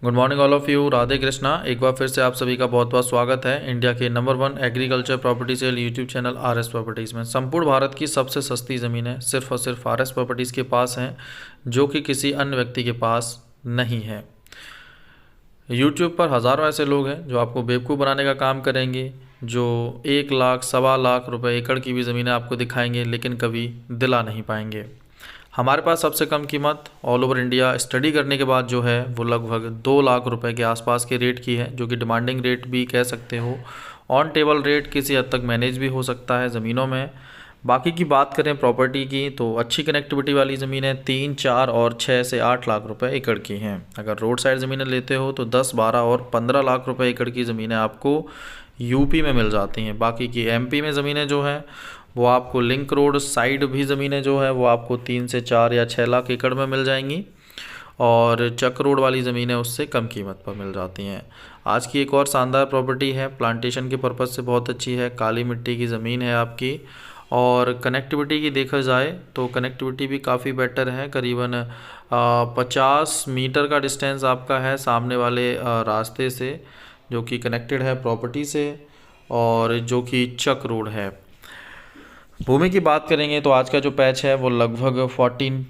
Good morning all of you. Radhe Krishna. एक बार फिर से आप सभी का बहुत बहुत स्वागत है इंडिया के number 1 agriculture property sale YouTube channel R S properties में। संपूर्ण भारत की सबसे सस्ती ज़मीनें सिर्फ और सिर्फ आर एस प्रॉपर्टीज़ के पास हैं, जो कि किसी अन्य व्यक्ति के पास नहीं है। यूट्यूब पर हज़ारों ऐसे लोग हैं जो आपको बेवकूफ़ बनाने का काम करेंगे, जो 1 लाख, 1.25 लाख रुपए एकड़ की भी ज़मीनें आपको दिखाएंगे, लेकिन कभी दिला नहीं पाएंगे। हमारे पास सबसे कम कीमत ऑल ओवर इंडिया स्टडी करने के बाद जो है वो लगभग 2 लाख रुपए के आसपास के रेट की है, जो कि डिमांडिंग रेट भी कह सकते हो। ऑन टेबल रेट किसी हद तक मैनेज भी हो सकता है ज़मीनों में। बाकी की बात करें प्रॉपर्टी की, तो अच्छी कनेक्टिविटी वाली ज़मीनें 3, 4 और 6 से 8 लाख रुपए एकड़ की हैं। अगर रोड साइड ज़मीनें लेते हो तो 10, 12 और 15 लाख रुपए एकड़ की ज़मीनें आपको यूपी में मिल जाती हैं। बाकी की एमपी में ज़मीनें जो हैं वो आपको लिंक रोड साइड भी ज़मीनें जो है वो आपको 3 से 4 या 6 लाख एकड़ में मिल जाएंगी, और चक रोड वाली ज़मीनें उससे कम कीमत पर मिल जाती हैं। आज की एक और शानदार प्रॉपर्टी है, प्लांटेशन के पर्पज़ से बहुत अच्छी है, काली मिट्टी की ज़मीन है आपकी। और कनेक्टिविटी की देखा जाए तो कनेक्टिविटी भी काफ़ी बेटर है। करीबन 50 मीटर का डिस्टेंस आपका है सामने वाले रास्ते से, जो कि कनेक्टेड है प्रॉपर्टी से, और जो कि चक रोड है। भूमि की बात करेंगे तो आज का जो पैच है वो लगभग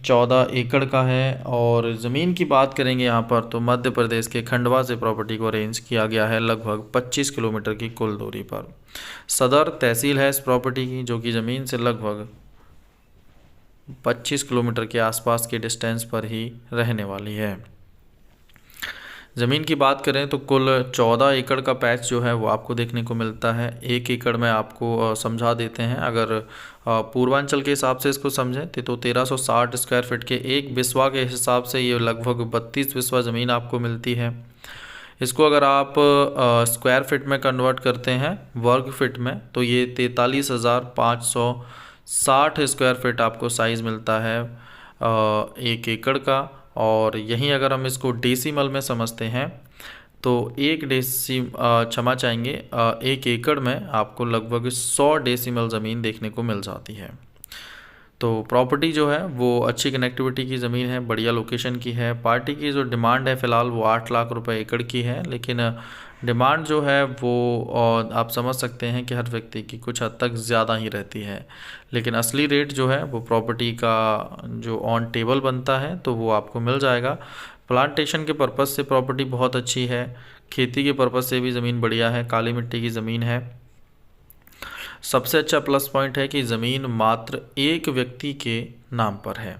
14 एकड़ का है। और ज़मीन की बात करेंगे यहाँ पर तो मध्य प्रदेश के खंडवा से प्रॉपर्टी को अरेंज किया गया है लगभग 25 किलोमीटर की कुल दूरी पर। सदर तहसील है इस प्रॉपर्टी की, जो कि ज़मीन से लगभग 25 किलोमीटर के आसपास के डिस्टेंस पर ही रहने वाली है। ज़मीन की बात करें तो कुल 14 एकड़ का पैच जो है वो आपको देखने को मिलता है। 1 एकड़ में आपको समझा देते हैं, अगर पूर्वांचल के हिसाब से इसको समझें तो 1360 स्क्वायर फीट के एक बिस्वा के हिसाब से ये लगभग 32 बिस्वा ज़मीन आपको मिलती है। इसको अगर आप स्क्वायर फीट में कन्वर्ट करते हैं वर्ग फीट में, तो ये 43,560 स्क्वायर फीट आपको साइज़ मिलता है 1 एकड़ का। और यहीं अगर हम इसको डेसिमल में समझते हैं तो 1 एकड़ में आपको लगभग 100 डेसिमल ज़मीन देखने को मिल जाती है। तो प्रॉपर्टी जो है वो अच्छी कनेक्टिविटी की ज़मीन है, बढ़िया लोकेशन की है। पार्टी की जो डिमांड है फ़िलहाल वो 8 लाख रुपए एकड़ की है, लेकिन डिमांड जो है वो आप समझ सकते हैं कि हर व्यक्ति की कुछ हद तक ज़्यादा ही रहती है, लेकिन असली रेट जो है वो प्रॉपर्टी का जो ऑन टेबल बनता है तो वो आपको मिल जाएगा। प्लांटेशन के पर्पज़ से प्रॉपर्टी बहुत अच्छी है, खेती के पर्पज़ से भी ज़मीन बढ़िया है, काली मिट्टी की ज़मीन है। सबसे अच्छा प्लस पॉइंट है कि ज़मीन मात्र एक व्यक्ति के नाम पर है,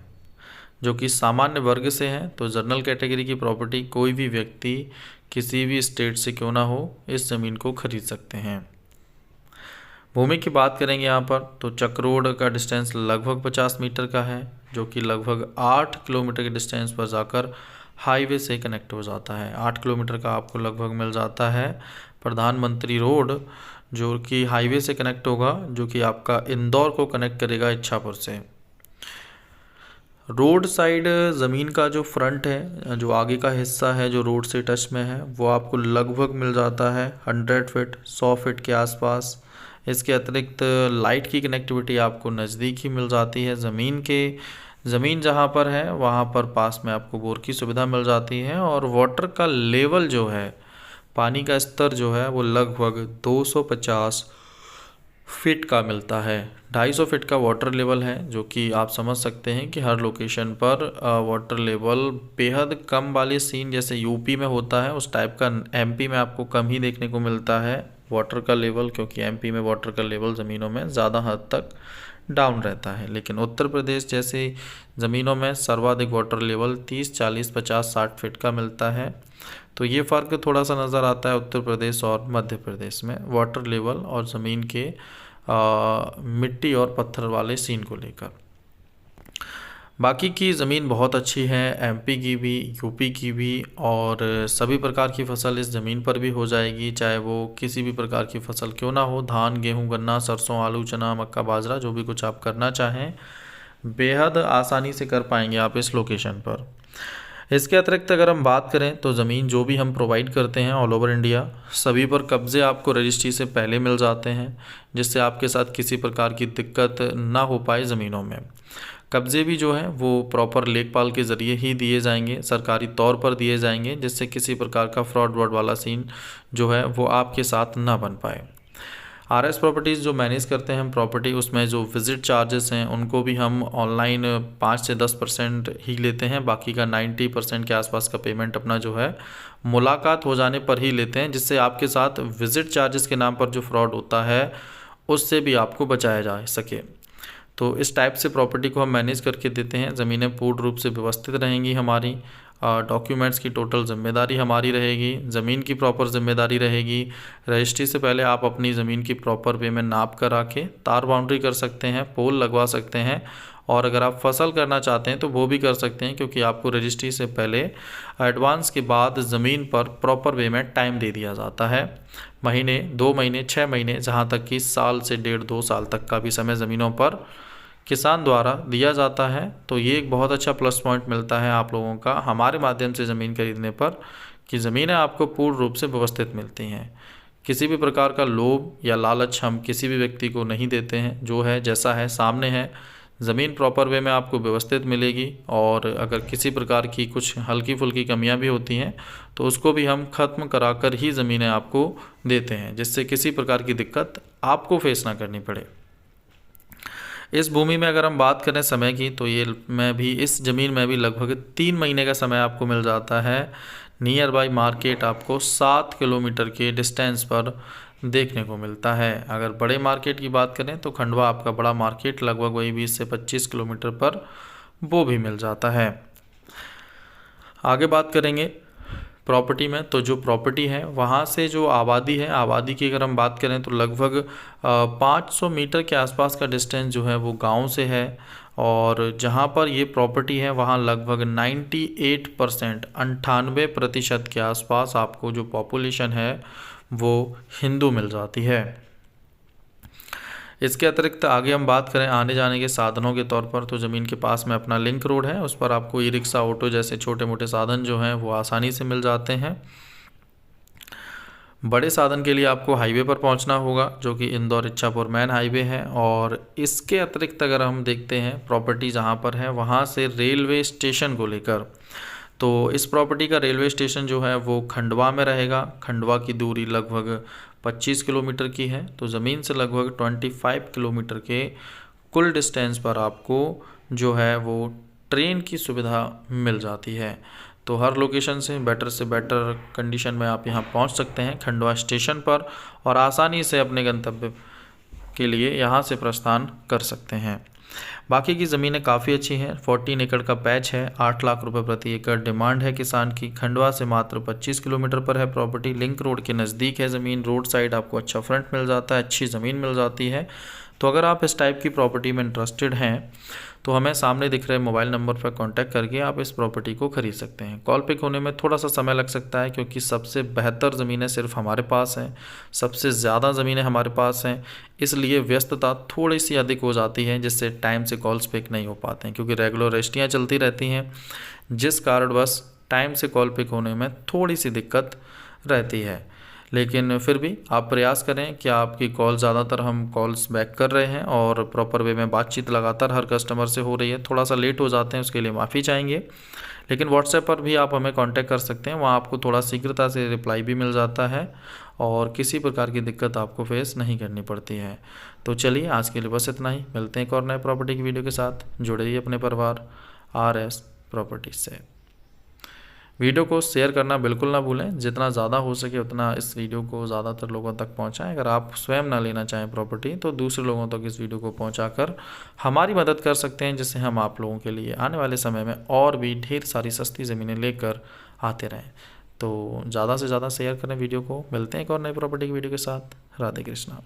जो कि सामान्य वर्ग से है। तो जनरल कैटेगरी की प्रॉपर्टी कोई भी व्यक्ति किसी भी स्टेट से क्यों ना हो इस ज़मीन को खरीद सकते हैं। भूमि की बात करेंगे यहाँ पर तो चक रोड का डिस्टेंस लगभग 50 मीटर का है, जो कि लगभग 8 किलोमीटर के डिस्टेंस पर जाकर हाईवे से कनेक्ट हो जाता है। 8 किलोमीटर का आपको लगभग मिल जाता है प्रधानमंत्री रोड, जो कि हाईवे से कनेक्ट होगा, जो कि आपका इंदौर को कनेक्ट करेगा इच्छापुर से। रोड साइड ज़मीन का जो फ्रंट है, जो आगे का हिस्सा है जो रोड से टच में है, वो आपको लगभग मिल जाता है 100 फीट, 100 फीट के आसपास। इसके अतिरिक्त लाइट की कनेक्टिविटी आपको नज़दीक ही मिल जाती है। ज़मीन जहाँ पर है वहाँ पर पास में आपको बोर की सुविधा मिल जाती है। और वाटर का लेवल जो है, पानी का स्तर जो है वो लगभग 250 फीट का मिलता है। 250 फीट का वाटर लेवल है, जो कि आप समझ सकते हैं कि हर लोकेशन पर वाटर लेवल बेहद कम वाले सीन जैसे यूपी में होता है उस टाइप का एमपी में आपको कम ही देखने को मिलता है वाटर का लेवल, क्योंकि एमपी में वाटर का लेवल ज़मीनों में ज़्यादा हद तक डाउन रहता है। लेकिन उत्तर प्रदेश जैसी ज़मीनों में सर्वाधिक वाटर लेवल 30, 40, 50, 60 फीट का मिलता है। तो ये फ़र्क थोड़ा सा नज़र आता है उत्तर प्रदेश और मध्य प्रदेश में वाटर लेवल और ज़मीन के मिट्टी और पत्थर वाले सीन को लेकर। बाकी की ज़मीन बहुत अच्छी है, एमपी की भी, यूपी की भी, और सभी प्रकार की फसल इस ज़मीन पर भी हो जाएगी, चाहे वो किसी भी प्रकार की फसल क्यों ना हो। धान, गेहूं, गन्ना, सरसों, आलू, चना, मक्का, बाजरा, जो भी कुछ आप करना चाहें बेहद आसानी से कर पाएंगे आप इस लोकेशन पर। इसके अतिरिक्त अगर हम बात करें तो ज़मीन जो भी हम प्रोवाइड करते हैं ऑल ओवर इंडिया, सभी पर कब्ज़े आपको रजिस्ट्री से पहले मिल जाते हैं, जिससे आपके साथ किसी प्रकार की दिक्कत ना हो पाए ज़मीनों में। कब्जे भी जो है वो प्रॉपर लेखपाल के ज़रिए ही दिए जाएंगे, सरकारी तौर पर दिए जाएंगे, जिससे किसी प्रकार का फ्रॉड वर्ड वाला सीन जो है वो आपके साथ ना बन पाए। RS प्रॉपर्टीज़ जो मैनेज करते हैं हम प्रॉपर्टी, उसमें जो विज़िट चार्जेस हैं उनको भी हम ऑनलाइन 5 से 10% ही लेते हैं, बाकी का 90% के आसपास का पेमेंट अपना जो है मुलाकात हो जाने पर ही लेते हैं, जिससे आपके साथ विज़िट चार्जेस के नाम पर जो फ्रॉड होता है उससे भी आपको बचाया जा सके। तो इस टाइप से प्रॉपर्टी को हम मैनेज करके देते हैं। ज़मीनें पूर्ण रूप से व्यवस्थित रहेंगी हमारी, डॉक्यूमेंट्स की टोटल जिम्मेदारी हमारी रहेगी, ज़मीन की प्रॉपर जिम्मेदारी रहेगी। रजिस्ट्री से पहले आप अपनी ज़मीन की प्रॉपर वे में नाप कर आके तार बाउंड्री कर सकते हैं, पोल लगवा सकते हैं, और अगर आप फसल करना चाहते हैं तो वो भी कर सकते हैं, क्योंकि आपको रजिस्ट्री से पहले एडवांस के बाद ज़मीन पर प्रॉपर वे में टाइम दे दिया जाता है। महीने, 2 महीने, 6 महीने, जहाँ तक कि साल से 1.5-2 साल तक का भी समय ज़मीनों पर किसान द्वारा दिया जाता है। तो ये एक बहुत अच्छा प्लस पॉइंट मिलता है आप लोगों का हमारे माध्यम से ज़मीन खरीदने पर, कि ज़मीनें आपको पूर्ण रूप से व्यवस्थित मिलती हैं। किसी भी प्रकार का लोभ या लालच हम किसी भी व्यक्ति को नहीं देते हैं, जो है जैसा है सामने है। ज़मीन प्रॉपर वे में आपको व्यवस्थित मिलेगी, और अगर किसी प्रकार की कुछ हल्की फुल्की कमियां भी होती हैं तो उसको भी हम ख़त्म कराकर ही ज़मीनें आपको देते हैं, जिससे किसी प्रकार की दिक्कत आपको फेस ना करनी पड़े। इस भूमि में अगर हम बात करें समय की, तो इस ज़मीन में भी लगभग 3 महीने का समय आपको मिल जाता है। नियर बाई मार्केट आपको 7 किलोमीटर के डिस्टेंस पर देखने को मिलता है। अगर बड़े मार्केट की बात करें तो खंडवा आपका बड़ा मार्केट लगभग वही 20 से 25 किलोमीटर पर वो भी मिल जाता है। आगे बात करेंगे प्रॉपर्टी में, तो जो प्रॉपर्टी है वहाँ से जो आबादी है, आबादी की अगर हम बात करें तो लगभग 500 मीटर के आसपास का डिस्टेंस जो है वो गांव से है, और जहाँ पर ये प्रॉपर्टी है वहाँ लगभग 98%, 98% के आसपास आपको जो पॉपुलेशन है वो हिंदू मिल जाती है। इसके अतिरिक्त आगे हम बात करें आने जाने के साधनों के तौर पर, तो ज़मीन के पास में अपना लिंक रोड है, उस पर आपको ई रिक्शा, ऑटो जैसे छोटे मोटे साधन जो हैं वो आसानी से मिल जाते हैं। बड़े साधन के लिए आपको हाईवे पर पहुंचना होगा, जो कि इंदौर इच्छापुर मैन हाईवे है। और इसके अतिरिक्त अगर हम देखते हैं प्रॉपर्टी जहां पर है वहां से रेलवे स्टेशन को लेकर, तो इस प्रॉपर्टी का रेलवे स्टेशन जो है वो खंडवा में रहेगा। खंडवा की दूरी लगभग 25 किलोमीटर की है, तो ज़मीन से लगभग 25 किलोमीटर के कुल डिस्टेंस पर आपको जो है वो ट्रेन की सुविधा मिल जाती है। तो हर लोकेशन से बेटर कंडीशन में आप यहाँ पहुँच सकते हैं खंडवा स्टेशन पर, और आसानी से अपने गंतव्य के लिए यहाँ से प्रस्थान कर सकते हैं। बाकी की ज़मीनें काफ़ी अच्छी हैं। 14 एकड़ का पैच है, 8 लाख रुपए प्रति एकड़ डिमांड है किसान की। खंडवा से मात्र 25 किलोमीटर पर है प्रॉपर्टी, लिंक रोड के नज़दीक है ज़मीन, रोड साइड आपको अच्छा फ्रंट मिल जाता है, अच्छी ज़मीन मिल जाती है। तो अगर आप इस टाइप की प्रॉपर्टी में इंटरेस्टेड हैं तो हमें सामने दिख रहे मोबाइल नंबर पर कांटेक्ट करके आप इस प्रॉपर्टी को खरीद सकते हैं। कॉल पिक होने में थोड़ा सा समय लग सकता है, क्योंकि सबसे बेहतर ज़मीनें सिर्फ हमारे पास हैं, सबसे ज़्यादा ज़मीनें हमारे पास हैं, इसलिए व्यस्तता थोड़ी सी अधिक हो जाती है, जिससे टाइम से कॉल्स पिक नहीं हो पाते हैं, क्योंकि रेगुलर रजिस्ट्रियाँ चलती रहती हैं, जिस कारण बस टाइम से कॉल पिक होने में थोड़ी सी दिक्कत रहती है। लेकिन फिर भी आप प्रयास करें कि आपकी कॉल, ज़्यादातर हम कॉल्स बैक कर रहे हैं और प्रॉपर वे में बातचीत लगातार हर कस्टमर से हो रही है। थोड़ा सा लेट हो जाते हैं, उसके लिए माफ़ी चाहेंगे, लेकिन व्हाट्सएप पर भी आप हमें कांटेक्ट कर सकते हैं, वहाँ आपको थोड़ा शीघ्रता से रिप्लाई भी मिल जाता है और किसी प्रकार की दिक्कत आपको फेस नहीं करनी पड़ती है। तो चलिए आज के लिए बस इतना ही, मिलते हैं एक और नए प्रॉपर्टी की वीडियो के साथ। जुड़े रहिए अपने परिवार RS प्रॉपर्टीज से। वीडियो को शेयर करना बिल्कुल ना भूलें, जितना ज़्यादा हो सके उतना इस वीडियो को ज़्यादातर लोगों तक पहुंचाएं। अगर आप स्वयं ना लेना चाहें प्रॉपर्टी तो दूसरे लोगों तक इस वीडियो को पहुंचाकर हमारी मदद कर सकते हैं, जिससे हम आप लोगों के लिए आने वाले समय में और भी ढेर सारी सस्ती ज़मीनें लेकर आते रहें। तो ज़्यादा से ज़्यादा शेयर करें वीडियो को। मिलते हैं एक और नई प्रॉपर्टी की वीडियो के साथ। राधे कृष्णा।